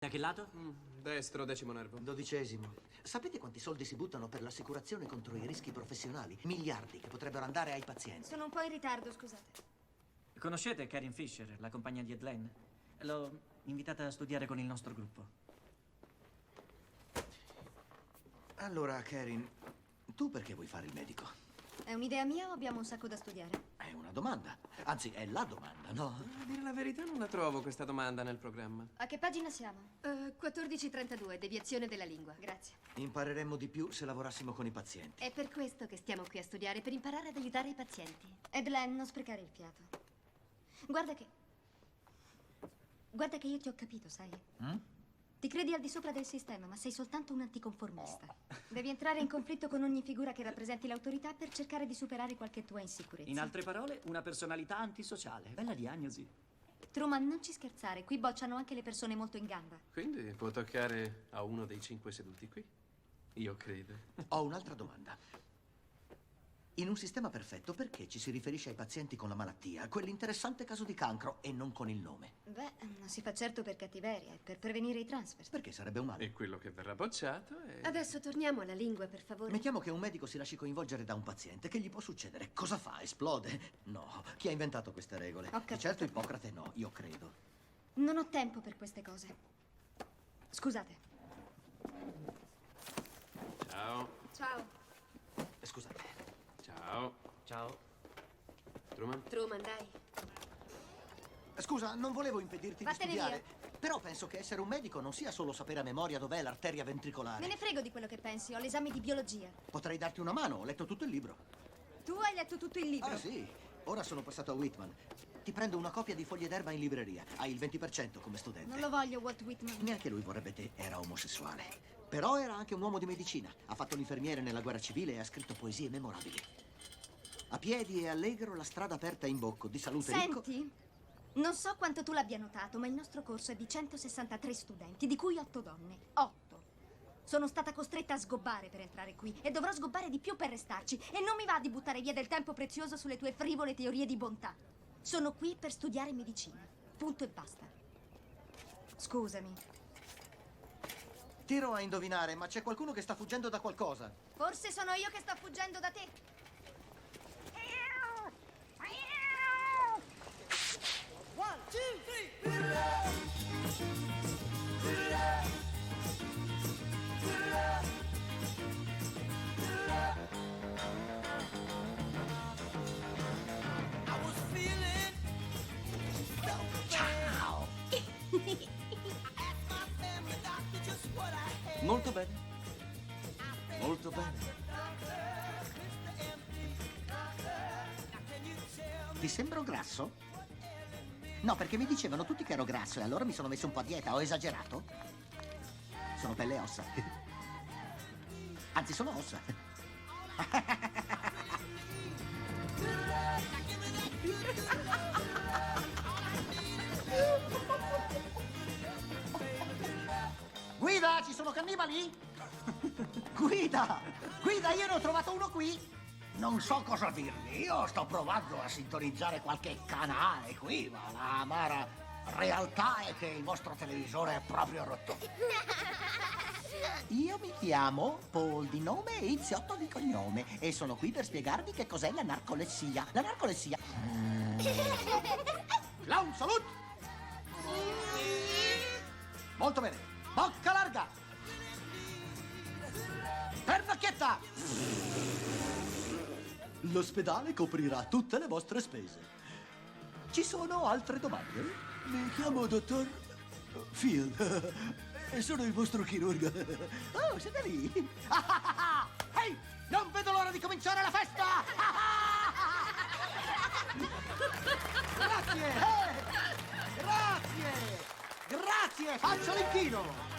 Da che lato? Destro, 10° nervo. 12°. Sapete quanti soldi si buttano per l'assicurazione contro i rischi professionali? Miliardi che potrebbero andare ai pazienti. Sono un po' in ritardo, scusate. Conoscete Karen Fisher, la compagna di Ed Len? L'ho invitata a studiare con il nostro gruppo. Allora, Karen, tu perché vuoi fare il medico? È un'idea mia o abbiamo un sacco da studiare? È una domanda. Anzi, è la domanda, no? A dire la verità non la trovo questa domanda nel programma. A che pagina siamo? 1432, deviazione della lingua. Grazie. Impareremmo di più se lavorassimo con i pazienti. È per questo che stiamo qui a studiare, per imparare ad aiutare i pazienti. Ed Len, non sprecare il fiato. Guarda che io ti ho capito, sai? Ti credi al di sopra del sistema, ma sei soltanto un anticonformista. Devi entrare in conflitto con ogni figura che rappresenti l'autorità per cercare di superare qualche tua insicurezza. In altre parole, una personalità antisociale. Bella diagnosi. Truman, non ci scherzare, qui bocciano anche le persone molto in gamba. Quindi può toccare a uno dei 5 seduti qui? Io credo. Ho un'altra domanda. In un sistema perfetto, perché ci si riferisce ai pazienti con la malattia, quell'interessante caso di cancro, e non con il nome? Beh, non si fa certo per cattiveria, è per prevenire i transfer. Perché sarebbe un male. E quello che verrà bocciato è... Adesso torniamo alla lingua, per favore. Mettiamo che un medico si lasci coinvolgere da un paziente. Che gli può succedere? Cosa fa? Esplode? No. Chi ha inventato queste regole? Ho capito. Di certo Ippocrate no, io credo. Non ho tempo per queste cose. Scusate. Ciao. Ciao. Scusate. Ciao. Ciao. Truman? Truman, dai. Scusa, non volevo impedirti Vattene di studiare. Però penso che essere un medico non sia solo sapere a memoria dov'è l'arteria ventricolare. Me ne frego di quello che pensi, ho l'esame di biologia. Potrei darti una mano, ho letto tutto il libro. Tu hai letto tutto il libro? Ah, sì. Ora sono passato a Whitman. Ti prendo una copia di Foglie d'erba in libreria. Hai il 20% come studente. Non lo voglio, Walt Whitman. Neanche lui vorrebbe te, era omosessuale. Però era anche un uomo di medicina. Ha fatto l'infermiere nella guerra civile e ha scritto poesie memorabili. A piedi e allegro, la strada aperta in bocco, di salute ricco. Senti, non so quanto tu l'abbia notato, ma il nostro corso è di 163 studenti, di cui 8 donne. 8. Sono stata costretta a sgobbare per entrare qui e dovrò sgobbare di più per restarci. E non mi va di buttare via del tempo prezioso sulle tue frivole teorie di bontà. Sono qui per studiare medicina. Punto e basta. Scusami. Tiro a indovinare, ma c'è qualcuno che sta fuggendo da qualcosa. Forse sono io che sto fuggendo da te. Ciao! Molto bene. Molto bene. Ti sembro grasso? No, perché mi dicevano tutti che ero grasso e allora mi sono messo un po' a dieta. Ho esagerato? Sono pelle e ossa. Anzi, sono ossa. Guida, ci sono cannibali? Guida! Guida, io ne ho trovato uno qui! Non so cosa dirvi, io sto provando a sintonizzare qualche canale qui, ma la amara realtà è che il vostro televisore è proprio rotto. Io mi chiamo Paul di nome e Iziotto di cognome e sono qui per spiegarvi che cos'è la narcolessia. La narcolessia... Clown, salute! Molto bene. Bocca larga! Pernacchietta! L'ospedale coprirà tutte le vostre spese. Ci sono altre domande? Mi chiamo dottor Field e sono il vostro chirurgo. Oh, siete lì? Ehi, non vedo l'ora di cominciare la festa! Grazie! Grazie! Grazie! Faccio l'inchino!